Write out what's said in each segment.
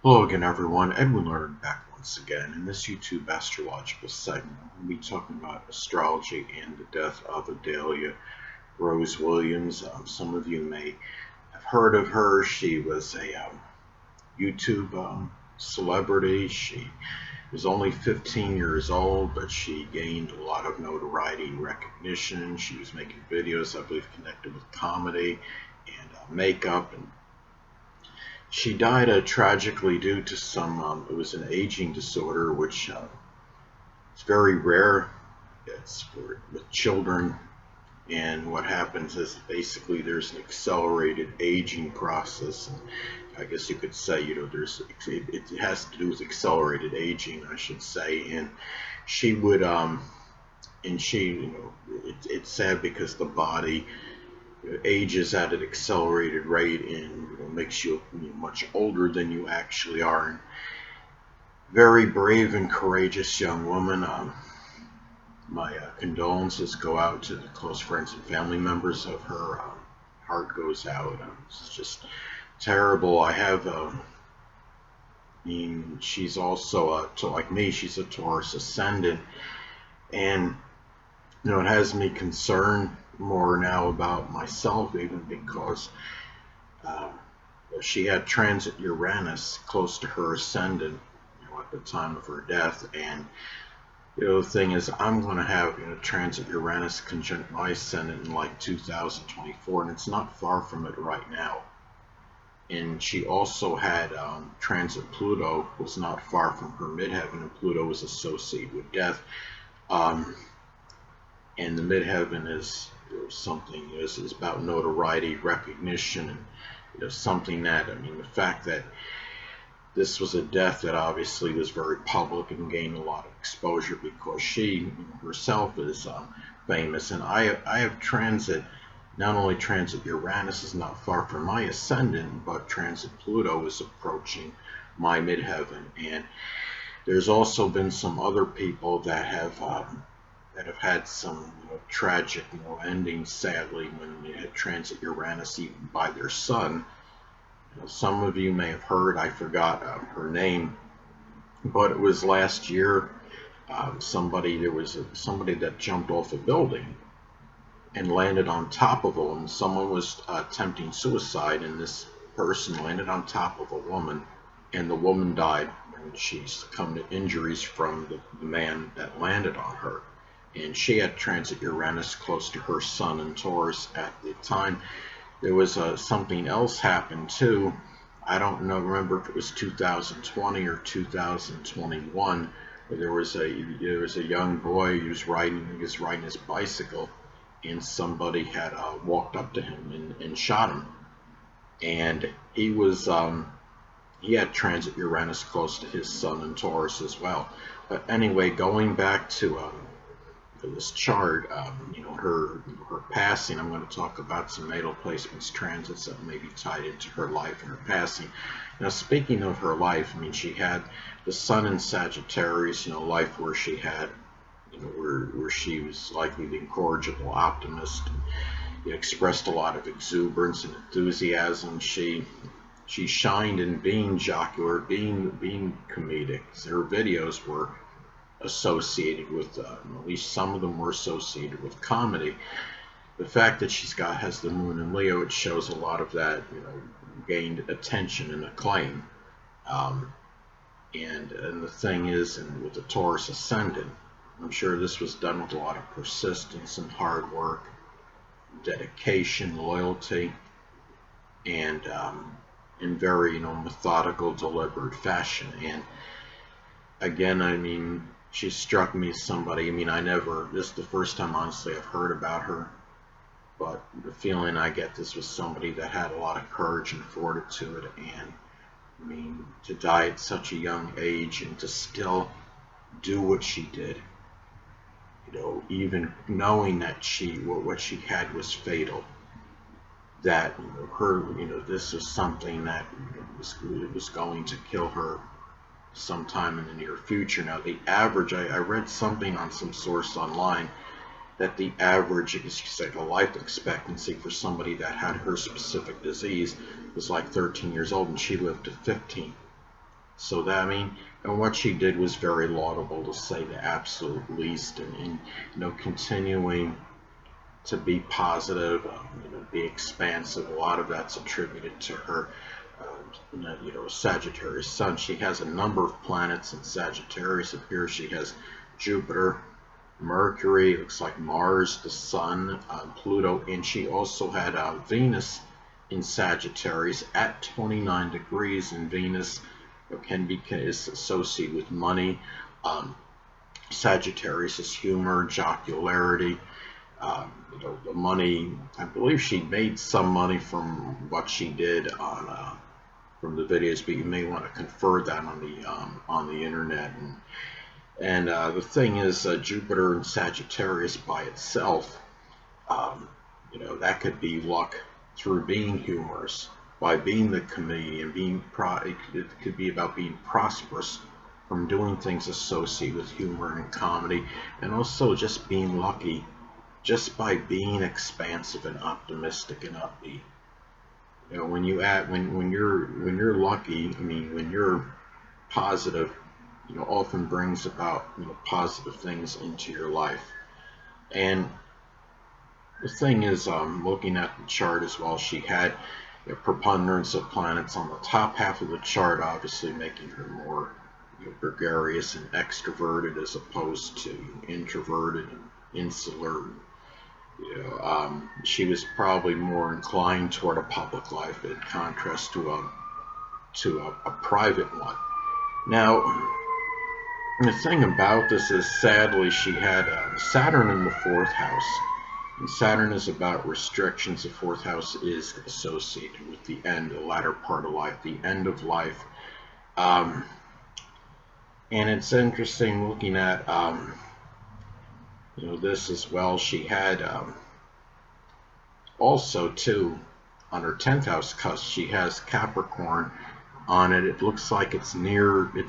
Hello again, everyone. Edwin Learnard back once again. In this YouTube astrological segment, we'll be talking about astrology and the death of Adalia Rose Williams. Some of you may have heard of her. She was a YouTube celebrity. She was only 15 years old, but she gained a lot of notoriety and recognition. She was making videos, I believe, connected with comedy and makeup, and she died tragically due to it was an aging disorder, which is very rare. It's with children, and what happens is basically there's an accelerated aging process. And I guess you could say, it has to do with accelerated aging, I should say. And she would, it's sad because the body ages at an accelerated rate and makes you much older than you actually are. And very brave and courageous young woman. My condolences go out to the close friends and family members of her. Heart goes out. It's just terrible. She's also, like me, she's a Taurus ascendant, and it has me concerned more now about myself, even because she had transit Uranus close to her ascendant at the time of her death. And the thing is, I'm going to have transit Uranus conjunct my ascendant in like 2024, and it's not far from it right now. And she also had transit Pluto, was not far from her midheaven, and Pluto was associated with death. And the midheaven is something, is about notoriety, recognition, and something that, the fact that this was a death that obviously was very public and gained a lot of exposure because she herself is famous. And I have transit, not only transit Uranus is not far from my ascendant, but transit Pluto is approaching my midheaven. And there's also been some other people that have had some tragic endings, sadly, when they had transit Uranus even by their sun. Some of you may have heard, I forgot her name, but it was last year. Somebody that jumped off a building and landed on top of a woman. Someone was attempting suicide, and this person landed on top of a woman, and the woman died, and she succumbed to injuries from the man that landed on her. And she had transit Uranus close to her sun in Taurus at the time. There was something else happened too. I don't remember if it was 2020 or 2021. Where there was a young boy who was riding his bicycle, and somebody had walked up to him and shot him. And he had transit Uranus close to his sun in Taurus as well. But anyway, going back to this chart, her passing, I'm going to talk about some natal placements, transits that may be tied into her life and her passing. Now, speaking of her life, she had the sun in Sagittarius, life where she had, where she was likely the incorrigible optimist, and expressed a lot of exuberance and enthusiasm. She shined in being jocular, being comedic. Her videos were associated with, at least some of them were associated with comedy. The fact that has the moon in Leo, it shows a lot of that, gained attention and acclaim. And the thing is, and with the Taurus ascendant, I'm sure this was done with a lot of persistence and hard work, dedication, loyalty, and in very methodical, deliberate fashion. And again, she struck me as somebody, this is the first time, honestly, I've heard about her, but the feeling I get, this was somebody that had a lot of courage and fortitude, and to die at such a young age and to still do what she did, even knowing that what she had was fatal, that this was something that was going to kill her sometime in the near future. Now, the average, I read something on some source online that the average, it's like a life expectancy for somebody that had her specific disease was like 13 years old, and she lived to 15. So that, I mean, and what she did was very laudable, to say the absolute least, and continuing to be positive, be expansive. A lot of that's attributed to her, Sagittarius sun. She has a number of planets in Sagittarius. It appears she has Jupiter, Mercury, it looks like Mars, the Sun, Pluto, and she also had Venus in Sagittarius at 29 degrees, and Venus is associated with money. Sagittarius is humor, jocularity. The money. I believe she made some money from what she did on from the videos, but you may want to confer that on the internet. And the thing is, Jupiter and Sagittarius by itself, that could be luck through being humorous, by being the comedian, it could be about being prosperous from doing things associated with humor and comedy, and also just being lucky just by being expansive and optimistic and upbeat. When you're lucky, I mean, when you're positive, often brings about positive things into your life. And the thing is, looking at the chart as well, she had a preponderance of planets on the top half of the chart, obviously making her more gregarious and extroverted as opposed to introverted and insular. She was probably more inclined toward a public life in contrast to a private one. Now, the thing about this is, sadly, she had Saturn in the fourth house. And Saturn is about restrictions. The fourth house is associated with the end, the latter part of life, the end of life. And it's interesting looking at, this as well. She had also, too, on her 10th house cusp, she has Capricorn on it. It looks like it's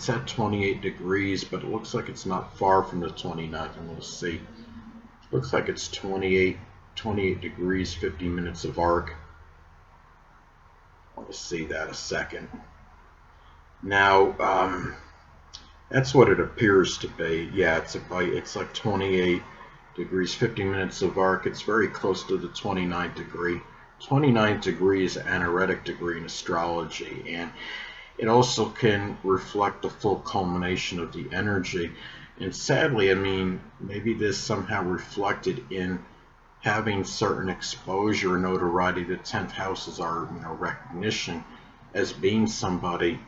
at 28 degrees, but it looks like it's not far from the 29th, and we'll see. It looks like it's 28 degrees, 50 minutes of arc. I want to see that a second. Now, that's what it appears to be. Yeah, it's like 28 degrees, 50 minutes of arc. It's very close to the 29th degree. 29th degree is an anaretic degree in astrology, and it also can reflect the full culmination of the energy. And sadly, I mean, maybe this somehow reflected in having certain exposure and notoriety. The 10th house is our recognition as being somebody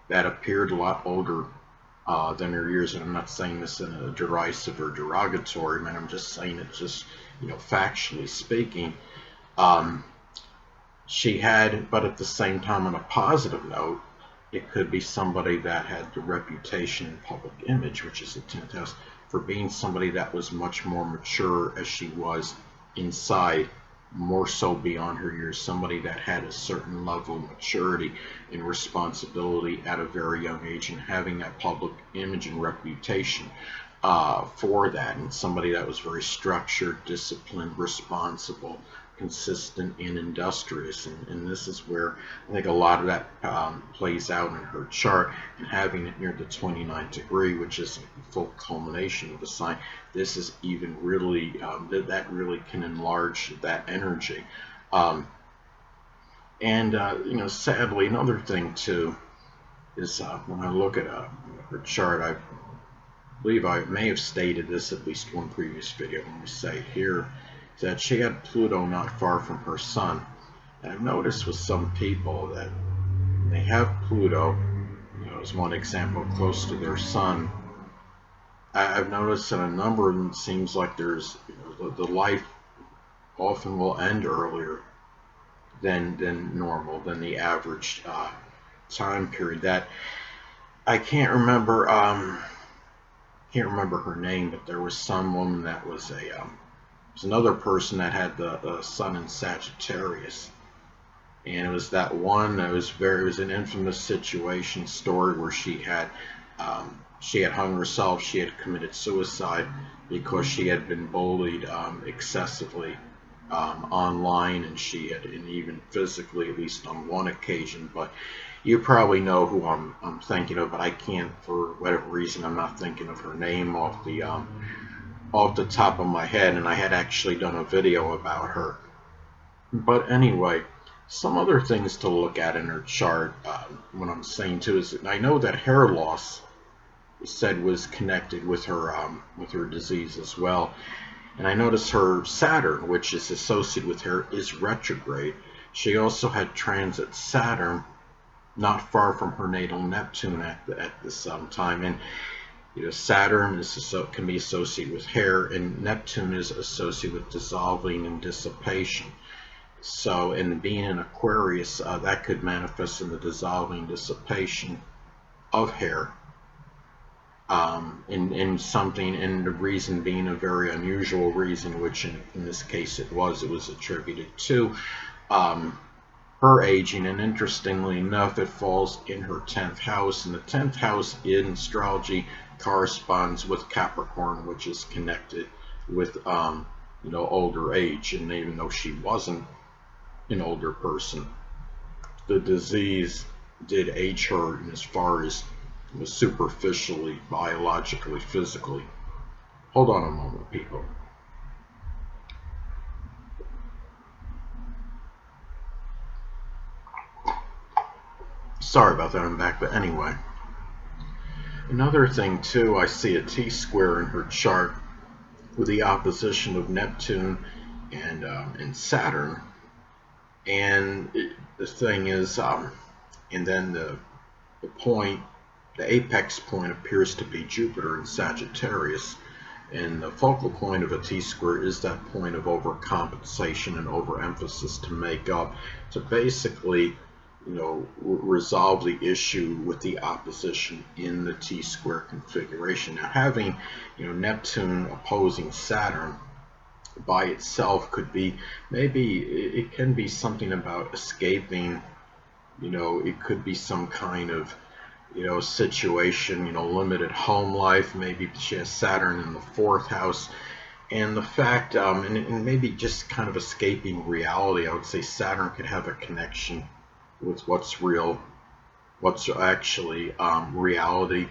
that appeared a lot older than her years. And I'm not saying this in a derisive or derogatory manner. I'm just saying it just, factually speaking. She had, but at the same time, on a positive note, it could be somebody that had the reputation and public image, which is the 10th house, for being somebody that was much more mature as she was inside, more so beyond her years, somebody that had a certain level of maturity and responsibility at a very young age, and having that public image and reputation for that, and somebody that was very structured, disciplined, responsible, consistent, and industrious. And this is where I think a lot of that plays out in her chart, and having it near the 29th degree, which is the full culmination of the sign. This is even really, that really can enlarge that energy. Sadly, another thing too is when I look at her chart, I believe I may have stated this at least one previous video when we say here, that she had Pluto not far from her sun. And I've noticed with some people that they have Pluto, as one example, close to their sun. I've noticed that a number of them, it seems like there's the life often will end earlier than normal, than the average time period. That I can't remember her name, but there was some woman that was there's another person that had the sun in Sagittarius, and it was that one. It was an infamous story where she had hung herself. She had committed suicide because she had been bullied excessively online, and she had, and even physically, at least on one occasion. But You probably know who I'm thinking of, but I can't, for whatever reason, I'm not thinking of her name off the top of my head, and I had actually done a video about her. But anyway, some other things to look at in her chart, what I'm saying too, is that I know that hair loss said was connected with her disease as well. And I noticed her Saturn, which is associated with her, is retrograde. She also had transit Saturn not far from her natal Neptune at this time. And Saturn can be associated with hair, and Neptune is associated with dissolving and dissipation. So, in being in Aquarius, that could manifest in the dissolving dissipation of hair. In something, and the reason being a very unusual reason, which in this case it was attributed to her aging. And interestingly enough, it falls in her 10th house, and the 10th house in astrology corresponds with Capricorn, which is connected with older age. And even though she wasn't an older person, the disease did age her as far as superficially, biologically, physically. Hold on a moment, people. Sorry about that, I'm back. But anyway, another thing too, I see a T-square in her chart with the opposition of Neptune and Saturn. And the thing is, and then the point, the apex point appears to be Jupiter in Sagittarius. And the focal point of a T-square is that point of overcompensation and overemphasis to make up, to basically, resolve the issue with the opposition in the T-square configuration. Now, having, Neptune opposing Saturn by itself could be, maybe it can be something about escaping, it could be some kind of situation, limited home life. Maybe she has Saturn in the 4th house, and the fact, and maybe just kind of escaping reality. I would say Saturn could have a connection with what's real, what's actually reality,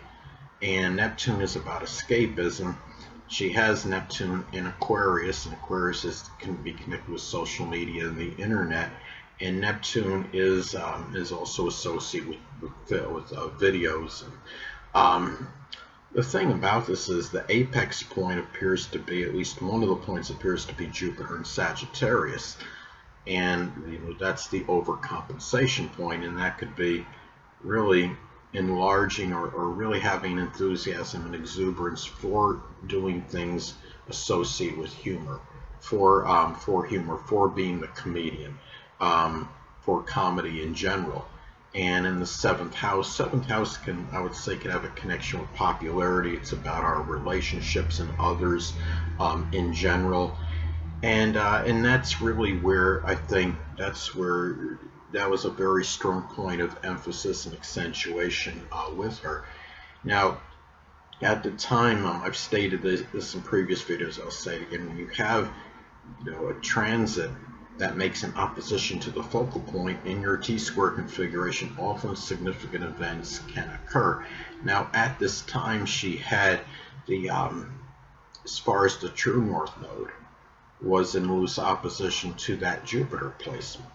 and Neptune is about escapism. She has Neptune in Aquarius, and Aquarius can be connected with social media and the internet. And Neptune is also associated with videos. The thing about this is the apex point appears to be, at least one of the points appears to be Jupiter in Sagittarius. And that's the overcompensation point, and that could be really enlarging or really having enthusiasm and exuberance for doing things associated with humor, for humor, for being the comedian. For comedy in general. And in the 7th house can, I would say, can have a connection with popularity. It's about our relationships and others in general. And that's really where I think that was a very strong point of emphasis and accentuation with her. Now, at the time, I've stated this in previous videos, I'll say it again, when you have a transit that makes an opposition to the focal point in your T-square configuration, often significant events can occur. Now, at this time, she had the, as far as the true north node, was in loose opposition to that Jupiter placement.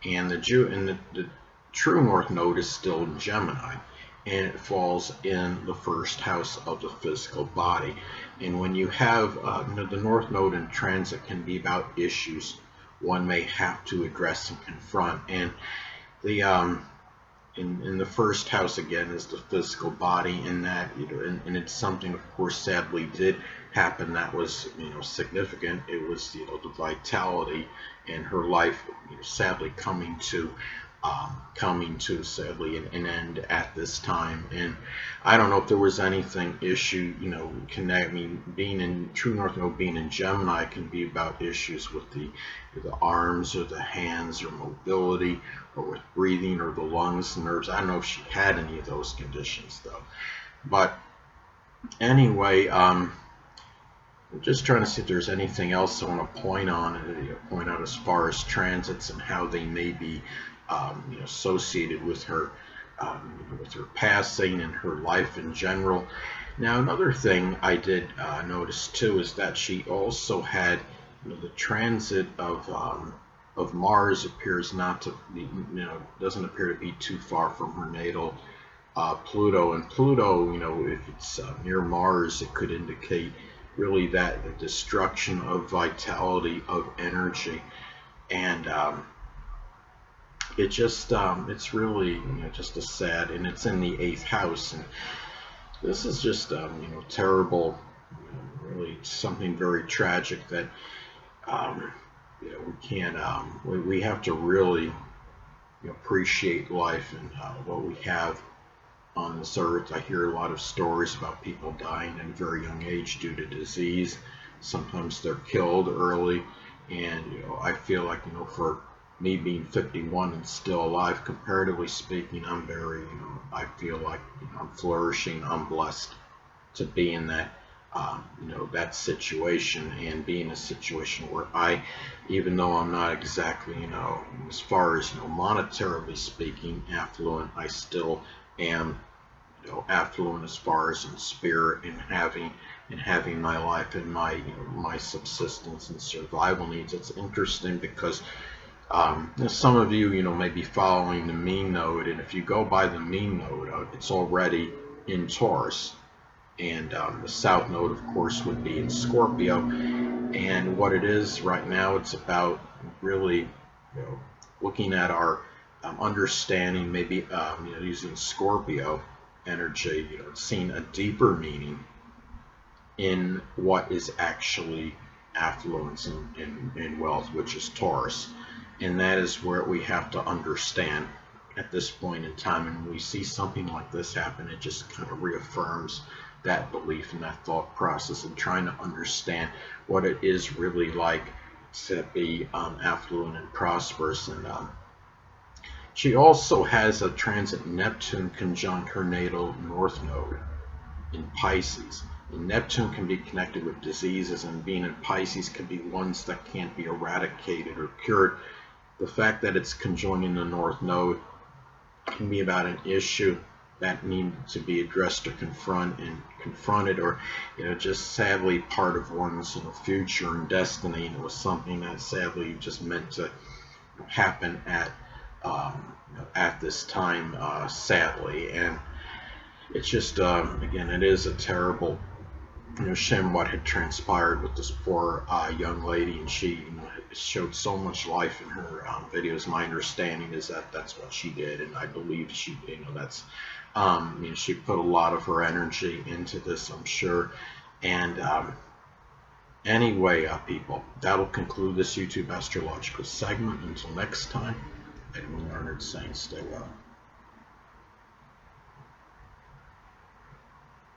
And the true north node is still in Gemini, and it falls in the 1st house of the physical body. And when you have the north node in transit, can be about issues one may have to address and confront. And the in the 1st house again is the physical body, and that and it's something, of course, sadly did happen that was significant. It was the vitality in her life sadly coming to sadly an end at this time. And I don't know if there was anything being in true north node, being in Gemini, can be about issues with the arms or the hands or mobility or with breathing or the lungs, nerves. I don't know if she had any of those conditions though. But anyway, I'm just trying to see if there's anything else I want to point out as far as transits and how they may be associated with her with her passing and her life in general. Now, another thing I did notice too is that she also had, the transit of Mars appears not to be, doesn't appear to be too far from her natal Pluto. And Pluto, if it's near Mars, it could indicate really that the destruction of vitality, of energy, and it's really just a sad, and it's in the 8th house, and this is just terrible, really something very tragic that we can't we have to really appreciate life and what we have on this earth. I hear a lot of stories about people dying at a very young age due to disease. Sometimes they're killed early, and I feel like for me being 51 and still alive, comparatively speaking, I'm very I feel like I'm flourishing. I'm blessed to be in that that situation, and be in a situation where even though I'm not exactly as far as monetarily speaking affluent, I still am affluent as far as in spirit, and having my life and my subsistence and survival needs. It's interesting because some of you may be following the mean node, and if you go by the mean node, it's already in Taurus, and the south node of course would be in Scorpio. And what it is right now, it's about really looking at our understanding, maybe using Scorpio energy, seeing a deeper meaning in what is actually affluence and wealth, which is Taurus. And that is where we have to understand at this point in time. And when we see something like this happen, it just kind of reaffirms that belief and that thought process, and trying to understand what it is really like to be affluent and prosperous. And she also has a transit Neptune conjunct her natal north node in Pisces. And Neptune can be connected with diseases, and being in Pisces can be ones that can't be eradicated or cured. The fact that it's conjoining the north node can be about an issue that needs to be addressed or confronted, or just sadly part of one's future and destiny. And it was something that sadly just meant to happen at this time, sadly. And it's just again, it is a terrible shame what had transpired with this poor young lady, and she showed so much life in her videos. My understanding is that that's what she did, and I believe she that's she put a lot of her energy into this, I'm sure. And anyway, people, that'll conclude this YouTube astrological segment. Until next time, Edwin Learnard saying stay well.